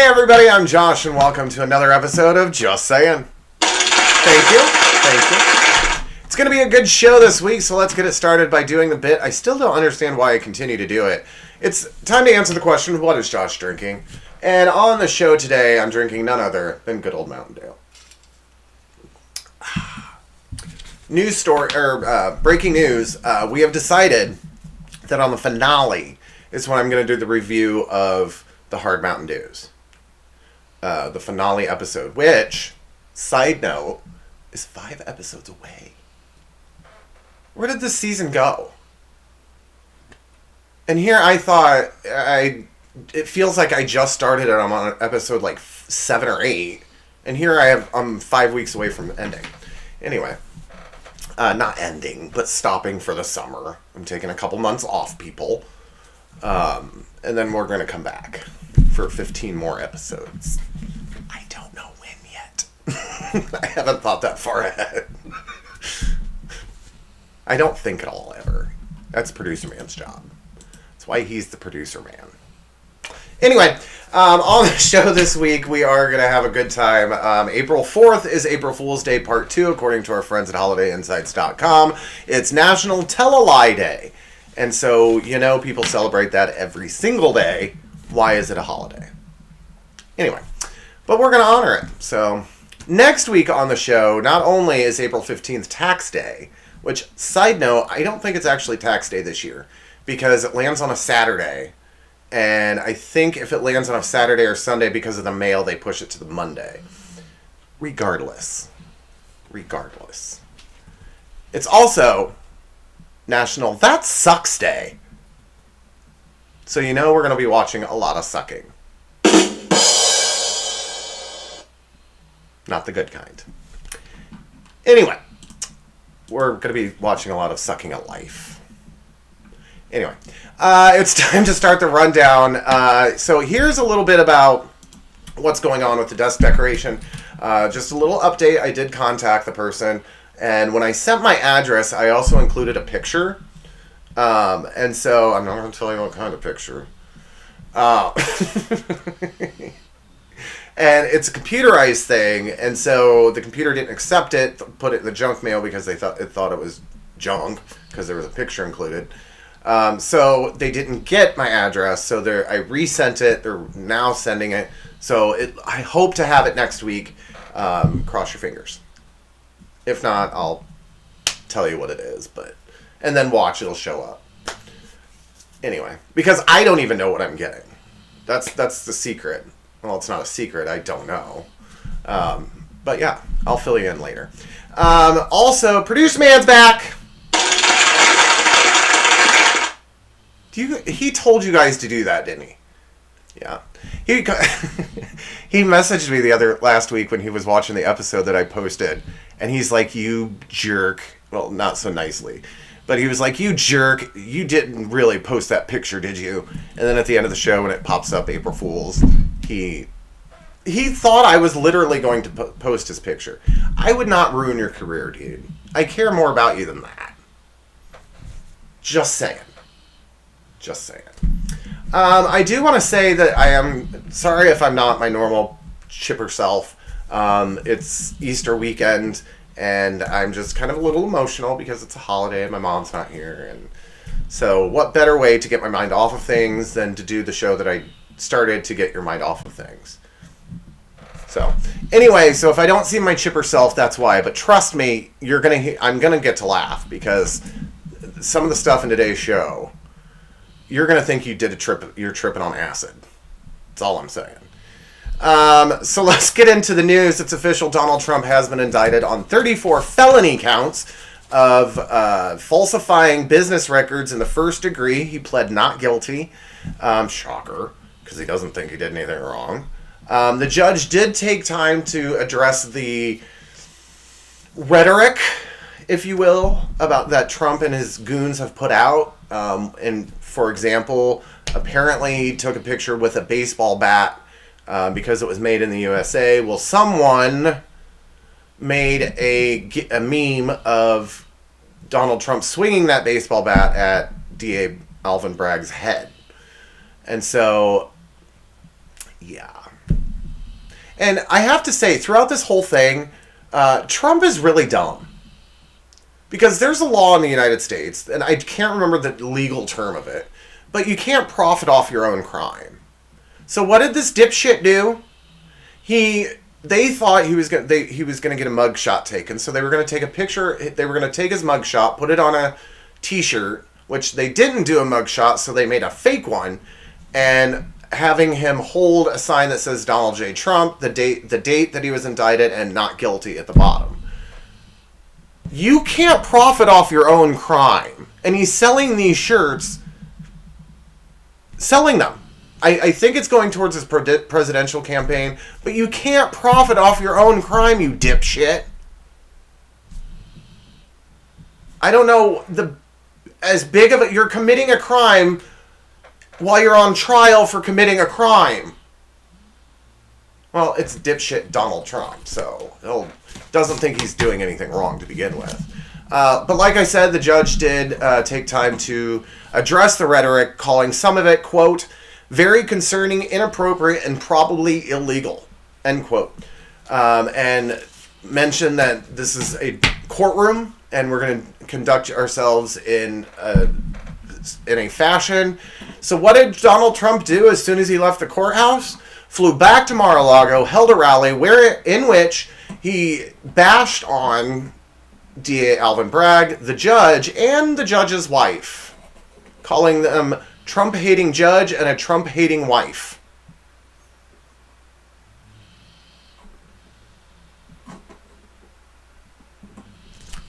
everybody, I'm Josh, and welcome to another episode of Just Saying. Thank you. It's going to be a good show this week, so let's get it started by doing the bit. I still don't understand why I continue to do it. It's time to answer the question, what is Josh drinking? And on the show today, I'm drinking none other than good old Mountain Dew. Breaking news, we have decided that on the finale is when I'm going to do the review of the Hard Mountain Dews. The finale episode, which, side note, is 5 episodes away. Where did this season go? And here I thought, it feels like I just started it. I'm on episode like 7 or 8. And here I'm 5 weeks away from ending. Anyway, not ending, but stopping for the summer. I'm taking a couple months off, people. And then we're going to come back for 15 more episodes. I don't know when yet. I haven't thought that far ahead. I don't think at all, ever. That's producer man's job. That's why he's the producer man. Anyway, on the show this week, we are going to have a good time. April 4th is April Fool's Day Part 2, according to our friends at HolidayInsights.com. It's National Tell-A-Lie Day. And so, people celebrate that every single day. Why is it a holiday? Anyway, but we're going to honor it. So, next week on the show, not only is April 15th Tax Day, which, side note, I don't think it's actually Tax Day this year, because it lands on a Saturday. And I think if it lands on a Saturday or Sunday because of the mail, they push it to the Monday. Regardless. It's also National That Sucks Day. So we're going to be watching a lot of sucking. Not the good kind. Anyway, we're going to be watching a lot of sucking at life. Anyway, it's time to start the rundown. So here's a little bit about what's going on with the desk decoration. Just a little update. I did contact the person. And when I sent my address, I also included a picture. And so, I'm not going to tell you what kind of picture. And it's a computerized thing, and so the computer didn't accept it, put it in the junk mail because they thought it was junk, because there was a picture included. So they didn't get my address, so I resent it. They're now sending it. So I hope to have it next week. Cross your fingers. If not, I'll tell you what it is, and then watch, it'll show up. Anyway, because I don't even know what I'm getting. That's the secret. Well, it's not a secret, I don't know. But yeah, I'll fill you in later. Also, Producer Man's back! He told you guys to do that, didn't he? Yeah. He messaged me last week when he was watching the episode that I posted, and he's like, "You jerk." Well, not so nicely. But he was like, "You jerk, you didn't really post that picture, did you?" And then at the end of the show, when it pops up April Fool's, he thought I was literally going to post his picture. I would not ruin your career, dude. I care more about you than that. Just saying. I do want to say that I am sorry if I'm not my normal chipper self. It's Easter weekend. And I'm just kind of a little emotional because it's a holiday and my mom's not here. And so what better way to get my mind off of things than to do the show that I started to get your mind off of things. So anyway, so if I don't see my chipper self, that's why. But trust me, I'm going to get to laugh because some of the stuff in today's show, you're going to think you're tripping on acid. That's all I'm saying. So let's get into the news. It's official. Donald Trump has been indicted on 34 felony counts of falsifying business records in the first degree. He pled not guilty. Shocker, because he doesn't think he did anything wrong. The judge did take time to address the rhetoric, if you will, about that Trump and his goons have put out. And for example, apparently he took a picture with a baseball bat because it was made in the USA. Well, someone made a meme of Donald Trump swinging that baseball bat at D.A. Alvin Bragg's head. And so, yeah. And I have to say, throughout this whole thing, Trump is really dumb. Because there's a law in the United States, and I can't remember the legal term of it, but you can't profit off your own crime. So what did this dipshit do? They thought he was going to get a mugshot taken, so they were going to take a picture. They were going to take his mugshot, put it on a T-shirt, which they didn't do a mugshot, so they made a fake one, and having him hold a sign that says Donald J. Trump, the date that he was indicted, and not guilty at the bottom. You can't profit off your own crime, and he's selling these shirts, selling them. I think it's going towards his presidential campaign, but you can't profit off your own crime, you dipshit. I don't know, you're committing a crime while you're on trial for committing a crime. Well, it's dipshit Donald Trump, so he doesn't think he's doing anything wrong to begin with. But like I said, the judge did take time to address the rhetoric, calling some of it, quote, very concerning, inappropriate, and probably illegal, end quote. And mentioned that this is a courtroom, and we're going to conduct ourselves in a fashion. So what did Donald Trump do as soon as he left the courthouse? Flew back to Mar-a-Lago, held a rally in which he bashed on DA Alvin Bragg, the judge, and the judge's wife, calling them Trump-hating judge and a Trump-hating wife.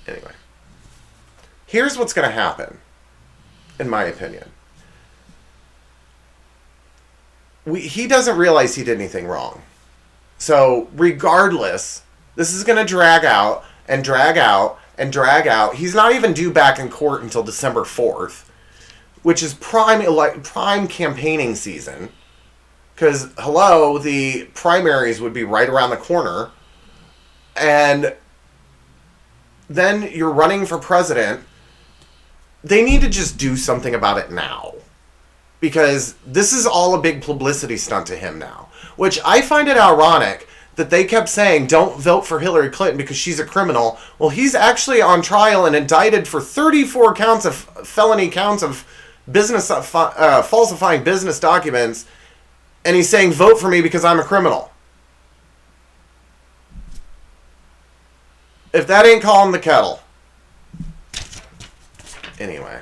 Anyway, here's what's going to happen, in my opinion. He doesn't realize he did anything wrong. So, regardless, this is going to drag out and drag out and drag out. He's not even due back in court until December 4th. Which is prime campaigning season. Because, the primaries would be right around the corner. And then you're running for president. They need to just do something about it now. Because this is all a big publicity stunt to him now. Which I find it ironic that they kept saying, don't vote for Hillary Clinton because she's a criminal. Well, he's actually on trial and indicted for 34 counts of felony counts of falsifying business documents, and he's saying vote for me because I'm a criminal. If that ain't calling the kettle. Anyway,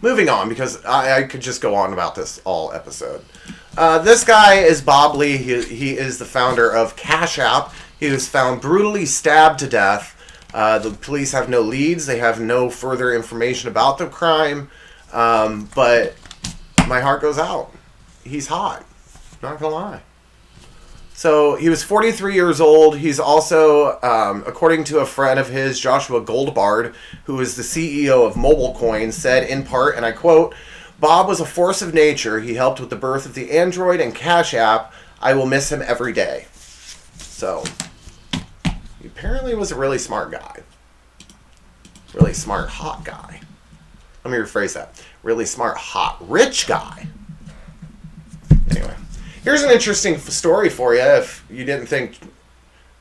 moving on, because I could just go on about this all episode. This guy is Bob Lee. He is the founder of Cash App. He was found brutally stabbed to death. The police have no leads. They have no further information about the crime. But my heart goes out. He's hot. Not gonna lie. So he was 43 years old. He's also, according to a friend of his, Joshua Goldbard, who is the CEO of MobileCoin, said in part, and I quote, Bob was a force of nature. He helped with the birth of the Android and Cash App. I will miss him every day. So he apparently was a really smart guy. Really smart, hot guy. Let me rephrase that. Really smart, hot, rich guy. Anyway, here's an interesting story for you if you didn't think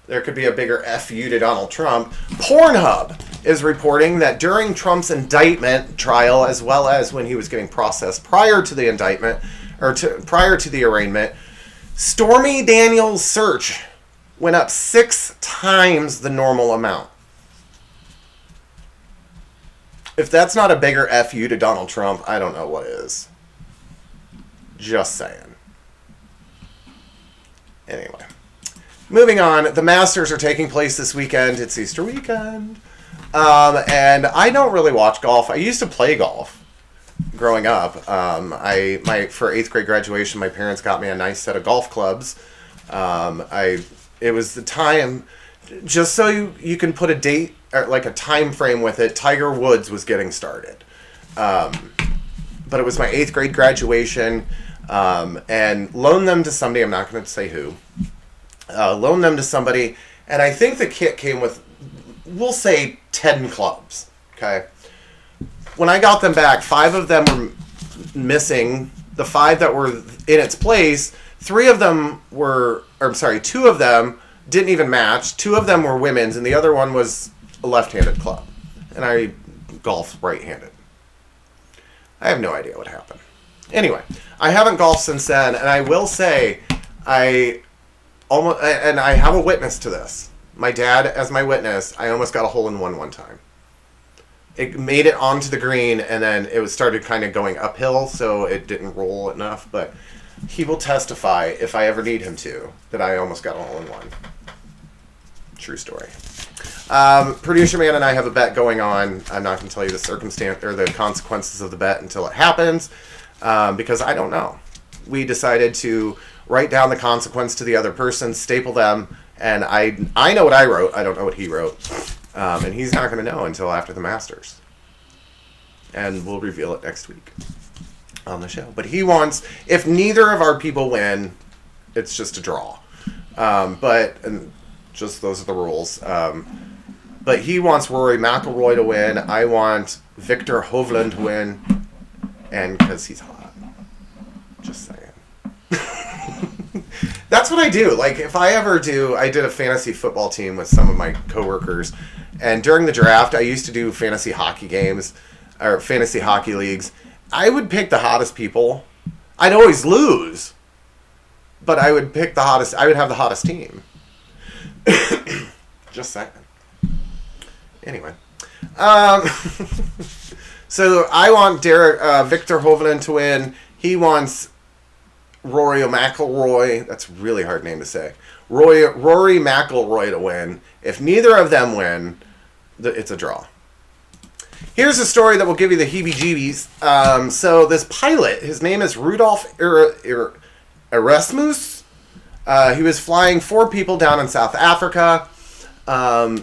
there could be a bigger F you to Donald Trump. Pornhub is reporting that during Trump's indictment trial, as well as when he was getting processed prior to the indictment, or prior to the arraignment, Stormy Daniels' search went up 6 times the normal amount. If that's not a bigger F you to Donald Trump, I don't know what is. Just saying. Anyway. Moving on. The Masters are taking place this weekend. It's Easter weekend. And I don't really watch golf. I used to play golf growing up. For 8th grade graduation, my parents got me a nice set of golf clubs. It was the time, just so you can put a date, or like a time frame with it, Tiger Woods was getting started. But it was my 8th grade graduation, and loaned them to somebody, I'm not going to say who, loaned them to somebody, and I think the kit came with, we'll say, 10 clubs, okay? When I got them back, 5 of them were missing. The 5 that were in its place, Two of them didn't even match. 2 of them were women's, and the other one was a left-handed club. And I golf right-handed. I have no idea what happened. Anyway, I haven't golfed since then, and I will say, I have a witness to this. My dad as my witness. I almost got a hole-in-one one time. It made it onto the green, and then it started kind of going uphill, so it didn't roll enough, but he will testify, if I ever need him to, that I almost got a hole-in-one. True story. Producer Man and I have a bet going on. I'm not going to tell you the circumstance or the consequences of the bet until it happens, because I don't know. We decided to write down the consequence to the other person, staple them, and I know what I wrote. I don't know what he wrote, and he's not going to know until after the Masters, and we'll reveal it next week on the show. But he wants, if neither of our people win, it's just a draw. And just those are the rules. But he wants Rory McIlroy to win. I want Victor Hovland to win. And because he's hot. Just saying. That's what I do. Like, if I ever do, I did a fantasy football team with some of my coworkers. And during the draft, I used to do fantasy hockey games, or fantasy hockey leagues. I would pick the hottest people. I'd always lose. But I would pick the hottest, I would have the hottest team. Just saying. Anyway. So I want Victor Hovland to win. He wants Rory McIlroy. That's a really hard name to say. Rory McIlroy to win. If neither of them win, it's a draw. Here's a story that will give you the heebie-jeebies. So this pilot, his name is Rudolf Erasmus. He was flying 4 people down in South Africa.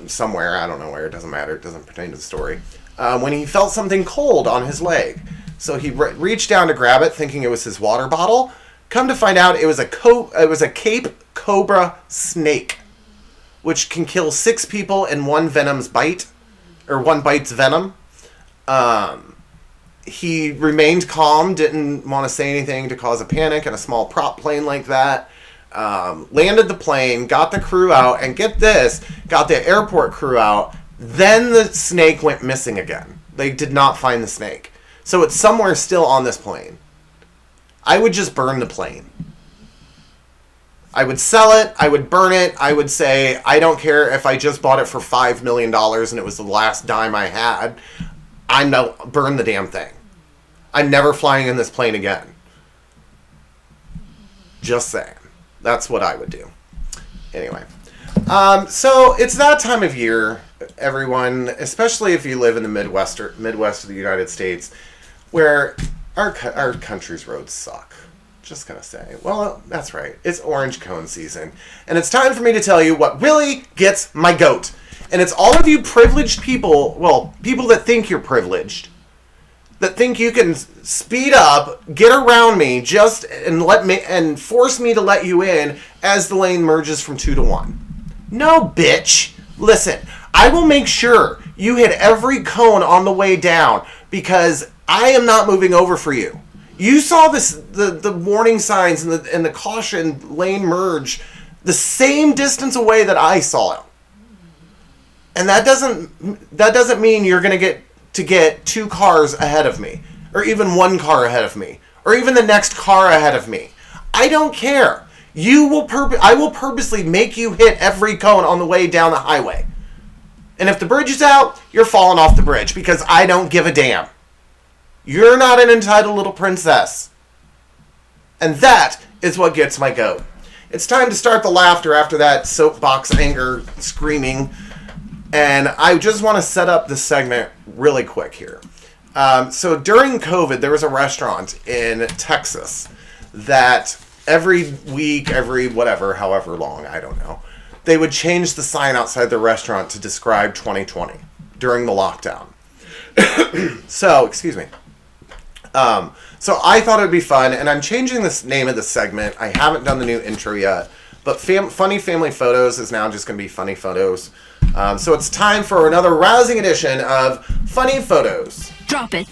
Somewhere, I don't know where, it doesn't matter, it doesn't pertain to the story, when he felt something cold on his leg. So he reached down to grab it, thinking it was his water bottle. Come to find out, it was a Cape Cobra snake, which can kill 6 people in one bite's venom. He remained calm, didn't want to say anything to cause a panic in a small prop plane like that. Landed the plane, got the crew out, and get this, got the airport crew out, then the snake went missing again. They did not find the snake. So it's somewhere still on this plane. I would just burn the plane. I would sell it, I would burn it, I would say, I don't care if I just bought it for $5 million and it was the last dime I had, burn the damn thing. I'm never flying in this plane again. Just saying. That's what I would do. Anyway. So it's that time of year, everyone, especially if you live in the Midwest of the United States, where our country's roads suck. Just gonna say. Well, that's right. It's orange cone season. And it's time for me to tell you what really gets my goat. And it's all of you privileged people, well, people that think you're privileged, that think you can speed up, get around me, and force me to let you in as the lane merges from 2 to 1. No, bitch. Listen, I will make sure you hit every cone on the way down because I am not moving over for you. You saw the warning signs and the caution lane merge the same distance away that I saw it. And that doesn't mean you're going to get 2 cars ahead of me, or even 1 car ahead of me, or even the next car ahead of me. I don't care. I will purposely make you hit every cone on the way down the highway. And if the bridge is out, you're falling off the bridge because I don't give a damn. You're not an entitled little princess. And that is what gets my goat. It's time to start the laughter after that soapbox anger screaming. And I just want to set up this segment really quick here. So during COVID, there was a restaurant in Texas that every week, however long, I don't know, they would change the sign outside the restaurant to describe 2020 during the lockdown. Excuse me. So I thought it would be fun, and I'm changing this name of the segment. I haven't done the new intro yet, but Funny Family Photos is now just going to be Funny Photos. So it's time for another rousing edition of Funny Photos. Drop it.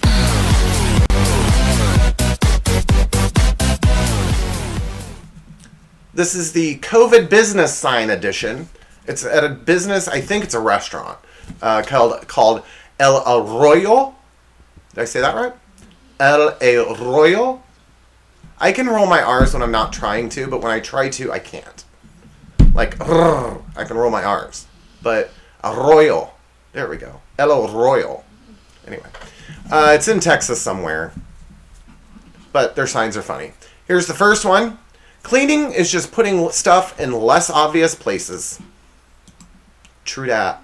This is the COVID business sign edition. It's at a business, I think it's a restaurant, called El Arroyo. Did I say that right? El Arroyo. I can roll my R's when I'm not trying to, but when I try to, I can't. Like, I can roll my R's. But Arroyo. There we go. El Arroyo. Anyway. It's in Texas somewhere. But their signs are funny. Here's the first one. Cleaning is just putting stuff in less obvious places. True that.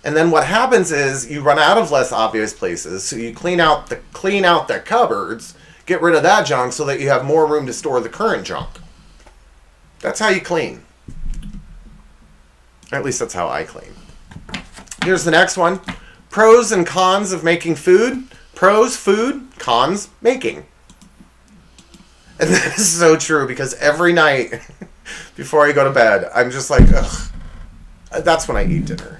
And then what happens is you run out of less obvious places, so you clean out the cupboards, get rid of that junk so that you have more room to store the current junk. That's how you clean. Or at least that's how I clean. Here's the next one. Pros and cons of making food. Pros, food. Cons, making. And that is so true because every night before I go to bed, I'm just like, ugh. That's when I eat dinner.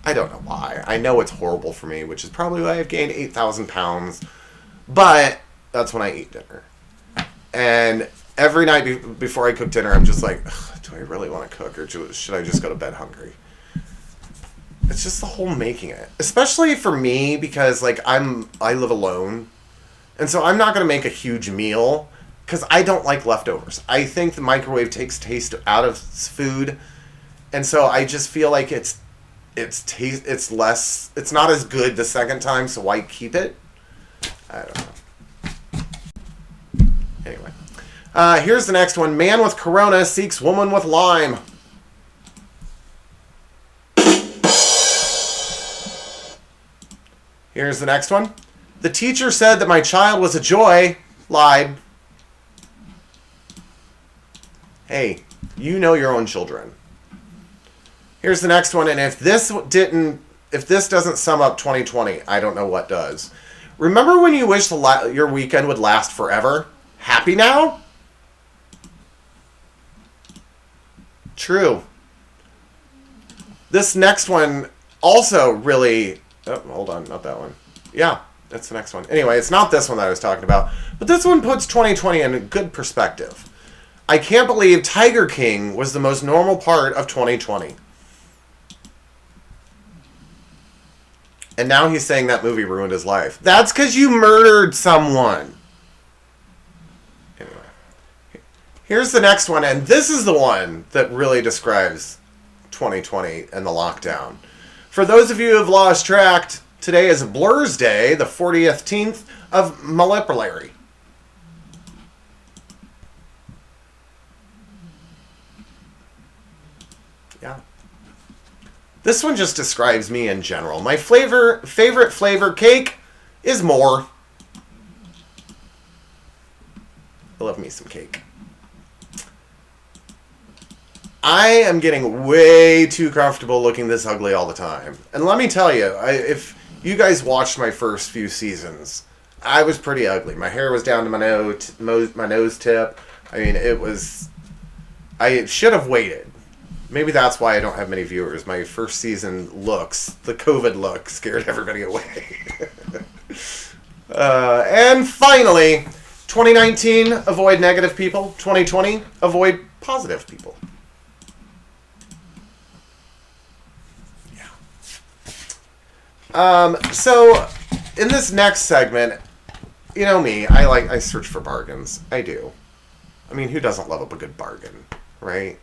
I don't know why. I know it's horrible for me, which is probably why I've gained 8,000 pounds. But that's when I eat dinner. And every night before I cook dinner, I'm just like, do I really want to cook or should I just go to bed hungry? It's just the whole making it. Especially for me because like I live alone. And so I'm not going to make a huge meal because I don't like leftovers. I think the microwave takes taste out of food. And so I just feel like it's not as good the second time, so why keep it? I don't know. Anyway. Here's the next one. Man with corona seeks woman with Lyme. Here's the next one. The teacher said that my child was a joy. Lied. Hey, you know your own children. Here's the next one, and if this doesn't sum up 2020, I don't know what does. Remember when you wished your weekend would last forever? Happy now? True. This next one also really... Oh, hold on, not that one. Yeah, that's the next one. Anyway, it's not this one that I was talking about, but this one puts 2020 in a good perspective. I can't believe Tiger King was the most normal part of 2020. And now he's saying that movie ruined his life. That's because you murdered someone. Anyway. Here's the next one, and this is the one that really describes 2020 and the lockdown. For those of you who have lost track, today is Blur's Day, the 40th of Malipolary. Yeah. This one just describes me in general. My favorite flavor cake is more. I love me some cake. I am getting way too comfortable looking this ugly all the time. And let me tell you, if you guys watched my first few seasons, I was pretty ugly. My hair was down to my nose tip. I mean, I should have waited. Maybe that's why I don't have many viewers. My first season looks, the COVID look, scared everybody away. And finally, 2019, avoid negative people. 2020, avoid positive people. Yeah. So, in this next segment, you know me, I search for bargains. I do. I mean, who doesn't love a good bargain, right?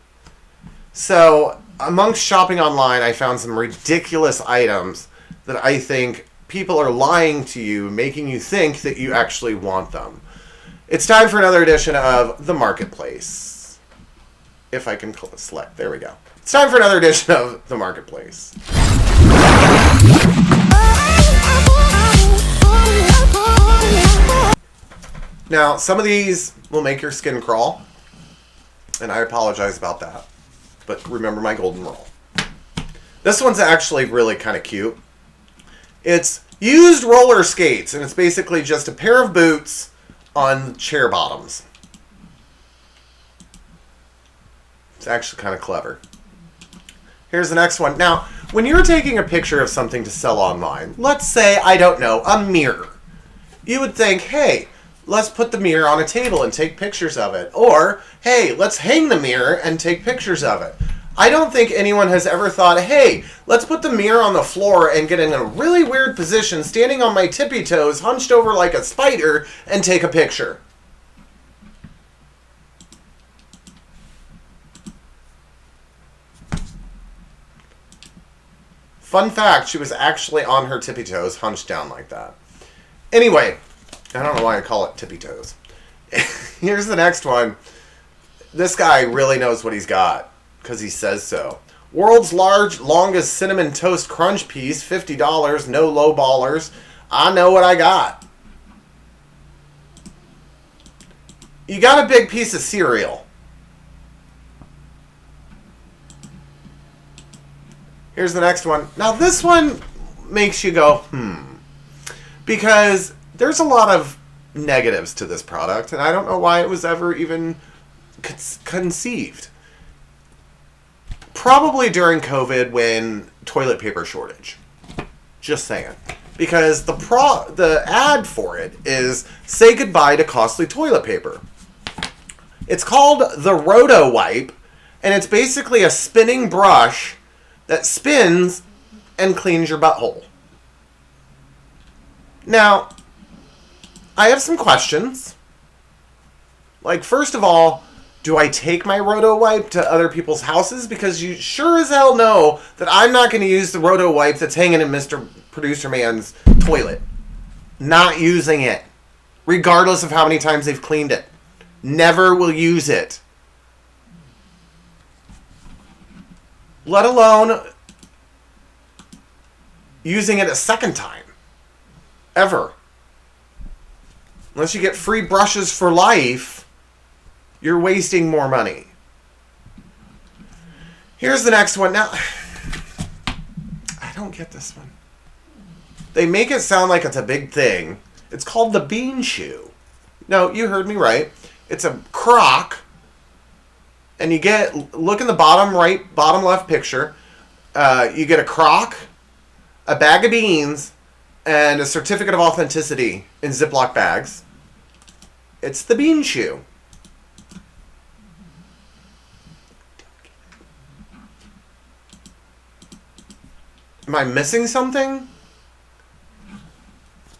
So, amongst shopping online, I found some ridiculous items that I think people are lying to you, making you think that you actually want them. It's time for another edition of The Marketplace. If I can select. There we go. It's time for another edition of The Marketplace. Now, some of these will make your skin crawl, and I apologize about that. But remember my golden rule. This one's actually really kind of cute. It's used roller skates, and it's basically just a pair of boots on chair bottoms. It's actually kind of clever. Here's the next one. Now, when you're taking a picture of something to sell online, let's say, I don't know, a mirror, you would think, hey, let's put the mirror on a table and take pictures of it. Or, hey, let's hang the mirror and take pictures of it. I don't think anyone has ever thought, hey, let's put the mirror on the floor and get in a really weird position, standing on my tippy toes, hunched over like a spider, and take a picture. Fun fact, she was actually on her tippy toes, hunched down like that. Anyway, I don't know why I call it tippy toes. Here's the next one. This guy really knows what he's got, because he says so. World's longest cinnamon toast crunch piece, $50, no low ballers. I know what I got. You got a big piece of cereal. Here's the next one. Now this one makes you go, because there's a lot of negatives to this product, and I don't know why it was ever even conceived. Probably during COVID when toilet paper shortage. Just saying. Because the ad for it is say goodbye to costly toilet paper. It's called the Roto Wipe, and it's basically a spinning brush that spins and cleans your butthole. Now, I have some questions. Like, first of all, do I take my Roto Wipe to other people's houses? Because you sure as hell know that I'm not going to use the Roto Wipe that's hanging in Mr. Producer Man's toilet. Not using it. Regardless of how many times they've cleaned it. Never will use it. Let alone using it a second time. Ever. Unless you get free brushes for life, you're wasting more money. Here's the next one. Now, I don't get this one. They make it sound like it's a big thing. It's called the Bean Shoe. No, you heard me right. It's a crock. And you get, look in the bottom right, bottom left picture. You get a crock, a bag of beans, and a certificate of authenticity in Ziploc bags. It's the Bean Shoe. Am I missing something?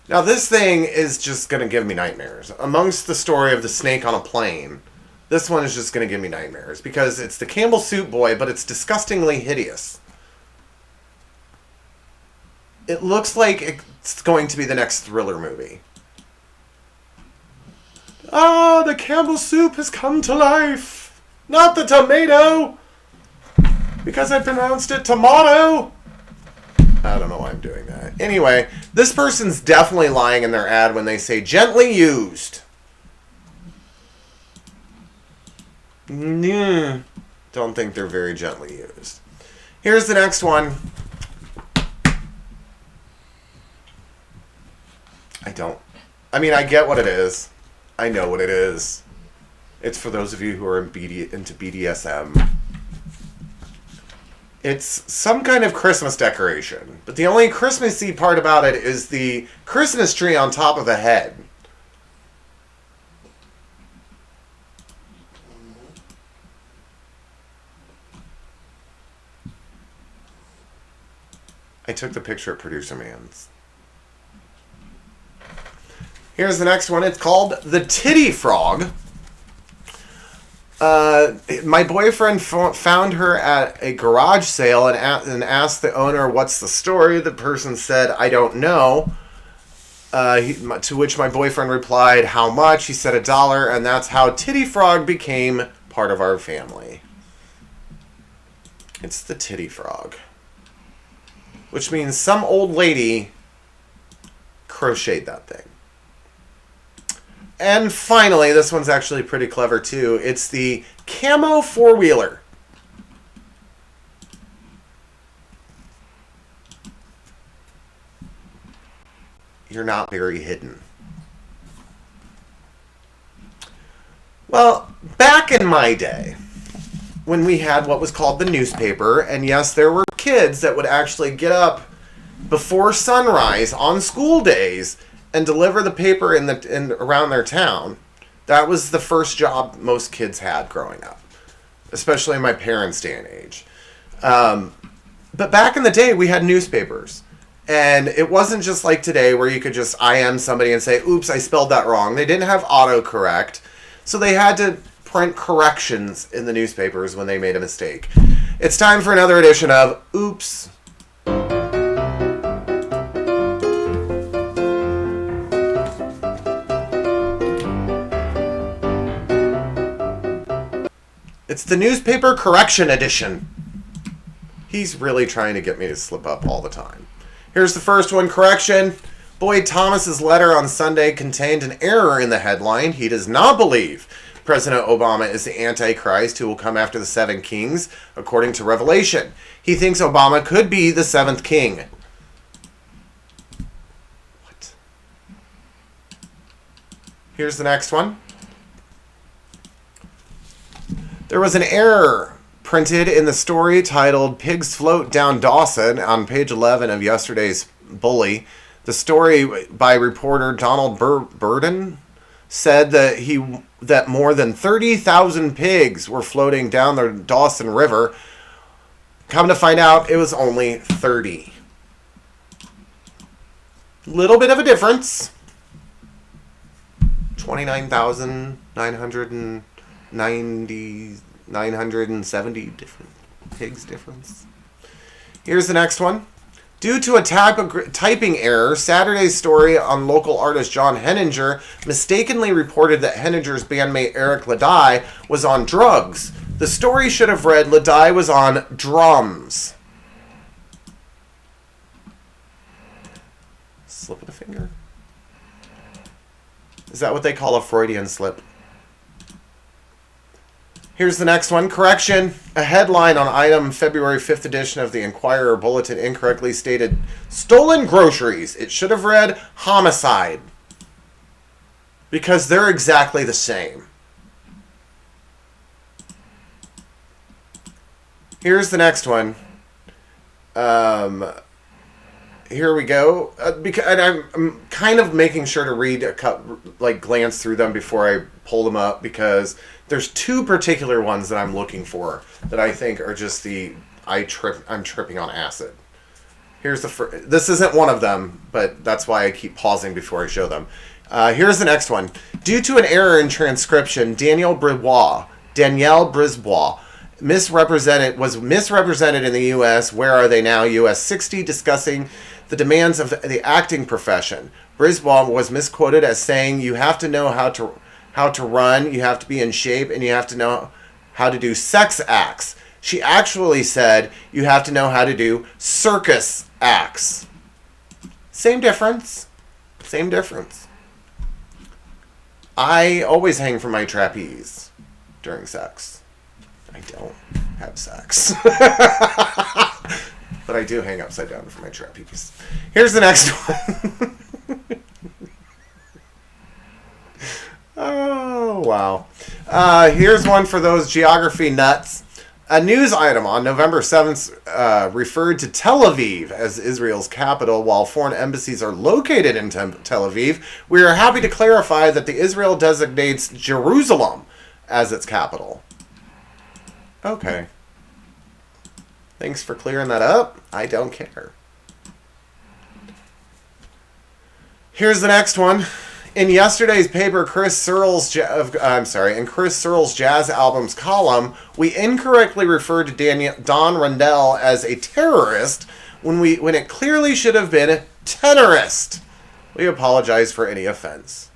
Now this thing is just going to give me nightmares. Amongst the story of the snake on a plane, this one is just going to give me nightmares. Because it's the Campbell Soup Boy, but it's disgustingly hideous. It looks like it's going to be the next Thriller movie. Ah, the Campbell Soup has come to life. Not the tomato. Because I pronounced it tomato. I don't know why I'm doing that. Anyway, this person's definitely lying in their ad when they say gently used. Don't think they're very gently used. Here's the next one. I mean, I get what it is. I know what it is. It's for those of you who are into BDSM. It's some kind of Christmas decoration. But the only Christmassy part about it is the Christmas tree on top of the head. I took the picture at Producer Man's. Here's the next one. It's called the Titty Frog. My boyfriend found her at a garage sale and asked the owner, what's the story? The person said, I don't know. To which my boyfriend replied, how much? He said $1, and that's how Titty Frog became part of our family. It's the Titty Frog. Which means some old lady crocheted that thing. And finally, this one's actually pretty clever too. It's the Camo 4-wheeler. You're not very hidden. Well, back in my day, when we had what was called the newspaper, and yes, there were kids that would actually get up before sunrise on school days and deliver the paper in around their town. That was the first job most kids had growing up, especially in my parents' day and age. But back in the day, we had newspapers. And it wasn't just like today where you could just IM somebody and say, oops, I spelled that wrong. They didn't have autocorrect. So they had to print corrections in the newspapers when they made a mistake. It's time for another edition of Oops. It's the newspaper correction edition. He's really trying to get me to slip up all the time. Here's the first one. Correction. Boyd Thomas's letter on Sunday contained an error in the headline. He does not believe President Obama is the Antichrist who will come after the 7 kings, according to Revelation. He thinks Obama could be the 7th king. What? Here's the next one. There was an error printed in the story titled Pigs Float Down Dawson on page 11 of yesterday's Bully. The story by reporter Donald Burden said that more than 30,000 pigs were floating down the Dawson River. Come to find out, it was only 30. Little bit of a difference. 29,970 different pigs difference. Here's the next one. Due to a typing error, Saturday's story on local artist John Henninger mistakenly reported that Henninger's bandmate Eric Ladai was on drugs. The story should have read Ladai was on drums. Slip of the finger. Is that what they call a Freudian slip? Here's the next one. Correction. A headline on item February 5th edition of the Inquirer Bulletin incorrectly stated stolen groceries. It should have read homicide. Because they're exactly the same. Here's the next one. Here we go. And I'm kind of making sure to read glance through them before I pull them up, because there's 2 particular ones that I'm looking for that I think are just I'm tripping on acid. Here's the first. This isn't one of them, but that's why I keep pausing before I show them. Here's the next one. Due to an error in transcription, Danielle Brisbois was misrepresented in the U.S. Where Are They Now? U.S. 60, discussing the demands of the acting profession. Brisbois was misquoted as saying, you have to know how to run, you have to be in shape, and you have to know how to do sex acts. She actually said, you have to know how to do circus acts. Same difference. Same difference. I always hang from my trapeze during sex. I don't have sex. But I do hang upside down for my trapeze. Here's the next one. Oh, wow. Here's one for those geography nuts. A news item on November 7th referred to Tel Aviv as Israel's capital, while foreign embassies are located in Tel Aviv. We are happy to clarify that the Israel designates Jerusalem as its capital. Okay. Thanks for clearing that up. I don't care. Here's the next one. In yesterday's paper, in Chris Searle's Jazz Albums column, we incorrectly referred to Don Rundell as a terrorist when it clearly should have been a tenorist. We apologize for any offense.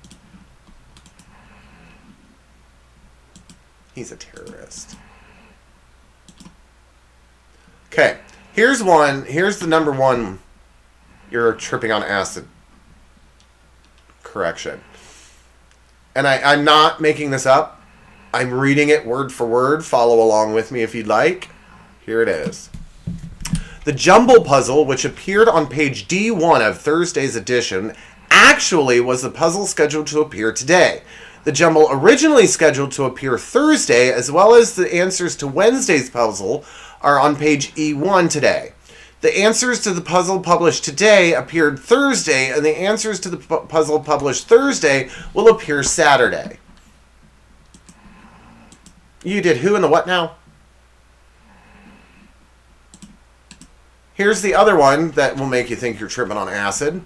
He's a terrorist. Okay, here's one. Here's the number one. You're tripping on acid. Correction. And I'm not making this up. I'm reading it word for word. Follow along with me if you'd like. Here it is. The jumble puzzle, which appeared on page D1 of Thursday's edition, actually was the puzzle scheduled to appear today. The jumble originally scheduled to appear Thursday, as well as the answers to Wednesday's puzzle, are on page E1 today. The answers to the puzzle published today appeared Thursday, and the answers to the puzzle published Thursday will appear Saturday. You did who and the what now? Here's the other one that will make you think you're tripping on acid.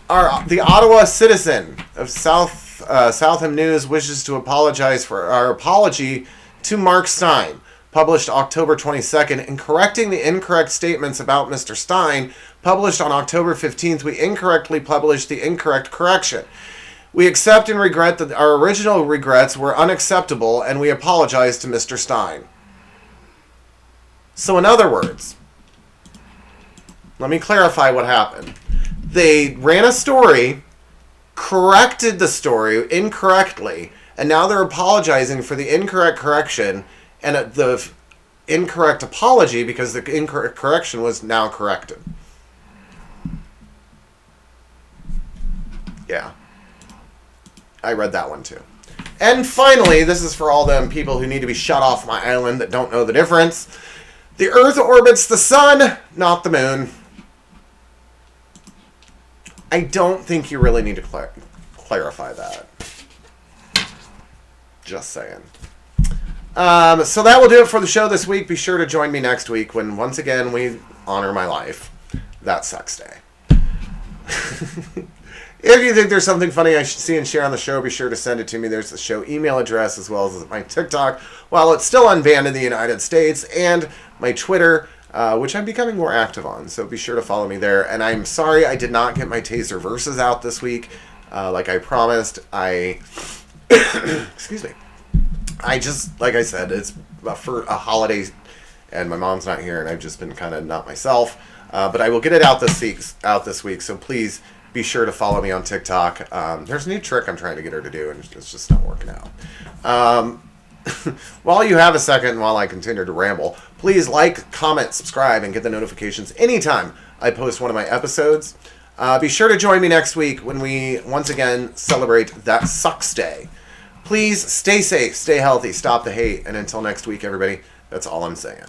The Ottawa Citizen of Southam News wishes to apologize for our apology to Mark Stein, published October 22nd, and correcting the incorrect statements about Mr. Stein, published on October 15th. We incorrectly published the incorrect correction. We accept and regret that our original regrets were unacceptable, and we apologize to Mr. Stein. So in other words, let me clarify what happened. They ran a story, corrected the story incorrectly, and now they're apologizing for the incorrect correction and the incorrect apology because the incorrect correction was now corrected. Yeah. I read that one too. And finally, this is for all them people who need to be shut off my island that don't know the difference. The Earth orbits the sun, not the moon. I don't think you really need to clarify that. Just saying. So that will do it for the show this week. Be sure to join me next week when, once again, we honor my life. That Sex Day. If you think there's something funny I should see and share on the show, be sure to send it to me. There's the show email address as well as my TikTok, while it's still unbanned in the United States, and my Twitter, which I'm becoming more active on. So be sure to follow me there. And I'm sorry I did not get my Taser verses out this week, like I promised. Excuse me. I just, like I said, it's for a holiday, and my mom's not here, and I've just been kind of not myself. But I will get it out this week. So please be sure to follow me on TikTok. There's a new trick I'm trying to get her to do, and it's just not working out. While you have a second, while I continue to ramble, please like, comment, subscribe, and get the notifications anytime I post one of my episodes. Be sure to join me next week when we once again celebrate That Sucks Day. Please stay safe, stay healthy, stop the hate, and until next week, everybody, that's all I'm saying.